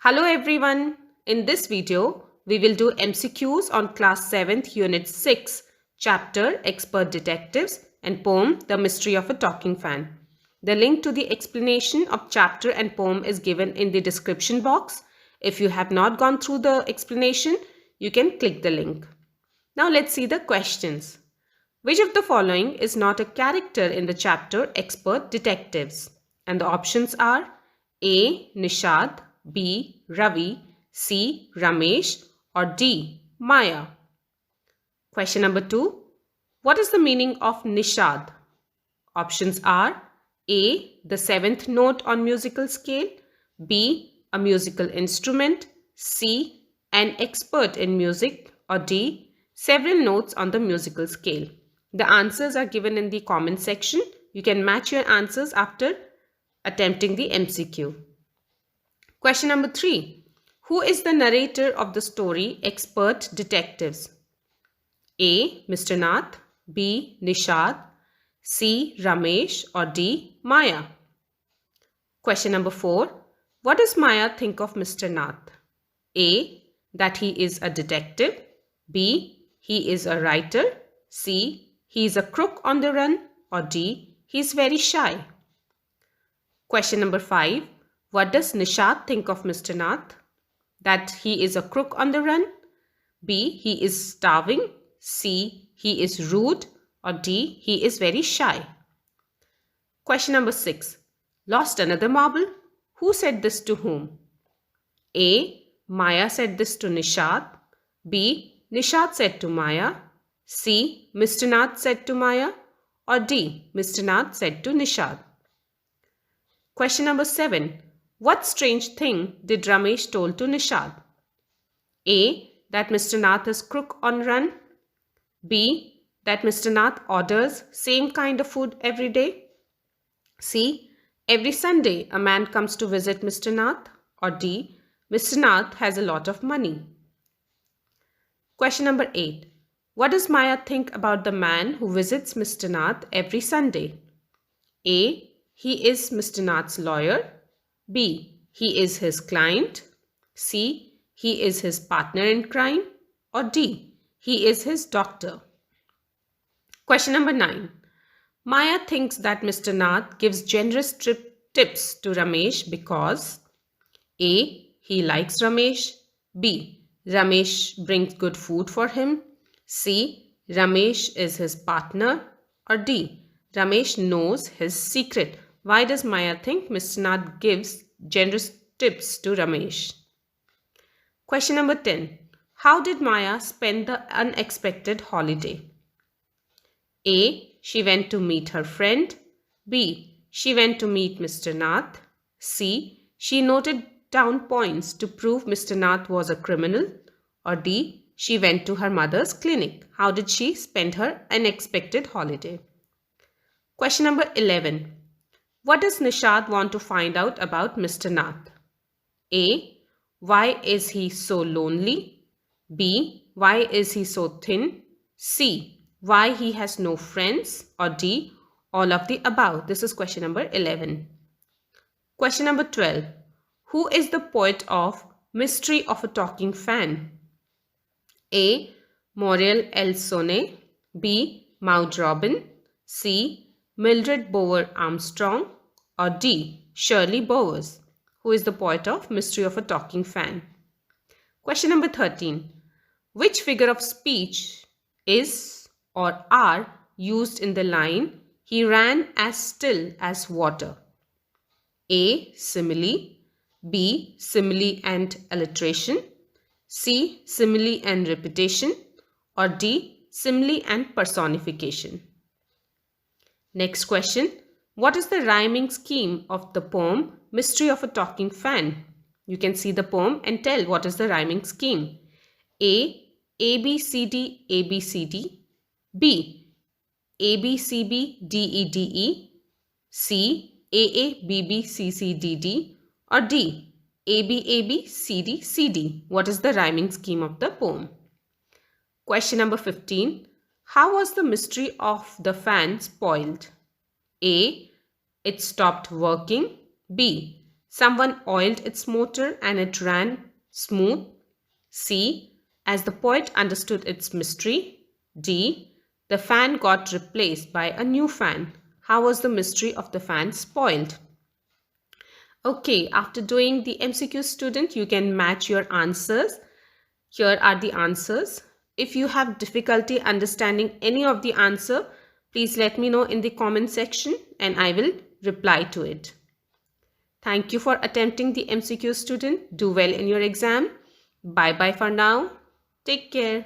Hello everyone. In this video, we will do MCQs on class 7th unit 6, chapter Expert Detectives and poem The Mystery of a Talking Fan. The link to the explanation of chapter and poem is given in the description box. If you have not gone through the explanation, you can click the link. Now let's see the questions. Which of the following is not a character in the chapter Expert Detectives? And the options are A. Nishad, B. Ravi, C. Ramesh, or D. Maya. Question number 2. What is the meaning of Nishad? Options are A. The seventh note on musical scale, B. A musical instrument, C. An expert in music, or D. Several notes on the musical scale. The answers are given in the comment section. You can match your answers after attempting the MCQ. Question number 3. Who is the narrator of the story Expert Detectives? A. Mr. Nath, B. Nishad, C. Ramesh, or D. Maya. Question number 4. What does Maya think of Mr. Nath? A. That he is a detective, B. He is a writer, C. He is a crook on the run, or D. He is very shy. Question number 5. What does Nishad think of Mr. Nath? That he is a crook on the run, B. He is starving, C. He is rude, or D. He is very shy. Question number 6. Lost another marble? Who said this to whom? A. Maya said this to Nishad, B. Nishad said to Maya, C. Mr. Nath said to Maya, or D. Mr. Nath said to Nishad. Question number 7. What strange thing did Ramesh told to Nishad? A. That Mr. Nath is crook on run, B. That Mr. Nath orders same kind of food every day, C. Every Sunday a man comes to visit Mr. Nath, or D. Mr. Nath has a lot of money. Question number 8. What does Maya think about the man who visits Mr. Nath every Sunday? A. He is Mr. Nath's lawyer, B. He is his client, C. He is his partner in crime, or D. He is his doctor. Question number 9. Maya thinks that Mr. Nath gives generous tips to Ramesh because A. He likes Ramesh, B. Ramesh brings good food for him, C. Ramesh is his partner, or D. Ramesh knows his secret. Why does Maya think Mr. Nath gives generous tips to Ramesh? Question number 10. How did Maya spend the unexpected holiday? A. She went to meet her friend, B. She went to meet Mr. Nath, C. She noted down points to prove Mr. Nath was a criminal, or D. She went to her mother's clinic. How did she spend her unexpected holiday? Question number 11. What does Nishad want to find out about Mr. Nath? A. Why is he so lonely? B. Why is he so thin? C. Why he has no friends? Or D. All of the above. This is question number 11. Question number 12. Who is the poet of Mystery of a Talking Fan? A. Muriel L. Sonnet, B. Maud Robin, C. Mildred Bower Armstrong, or D. Shirley Bowers. Who is the poet of Mystery of a Talking Fan? Question number 13. Which figure of speech is or are used in the line, he ran as still as water? A. Simile, B. Simile and alliteration, C. Simile and repetition, or D. Simile and personification. Next question. What is the rhyming scheme of the poem Mystery of a Talking Fan? You can see the poem and tell what is the rhyming scheme. A. A, B, C, D, A, B, C, D, B. A, B, C, B, D, E, D, E, C. A, A, B, B, C, C, D, D, or D. A, B, A, B, C, D, C, D. What is the rhyming scheme of the poem? Question number 15. How was the mystery of the fan spoiled? A. It stopped working. B. Someone oiled its motor and it ran smooth. C. As the poet understood its mystery. D. The fan got replaced by a new fan. How was the mystery of the fan spoiled? Okay, after doing the MCQ student, you can match your answers. Here are the answers. If you have difficulty understanding any of the answer, please let me know in the comment section and I will reply to it. Thank you for attempting the MCQ student. Do well in your exam. Bye bye for now. Take care.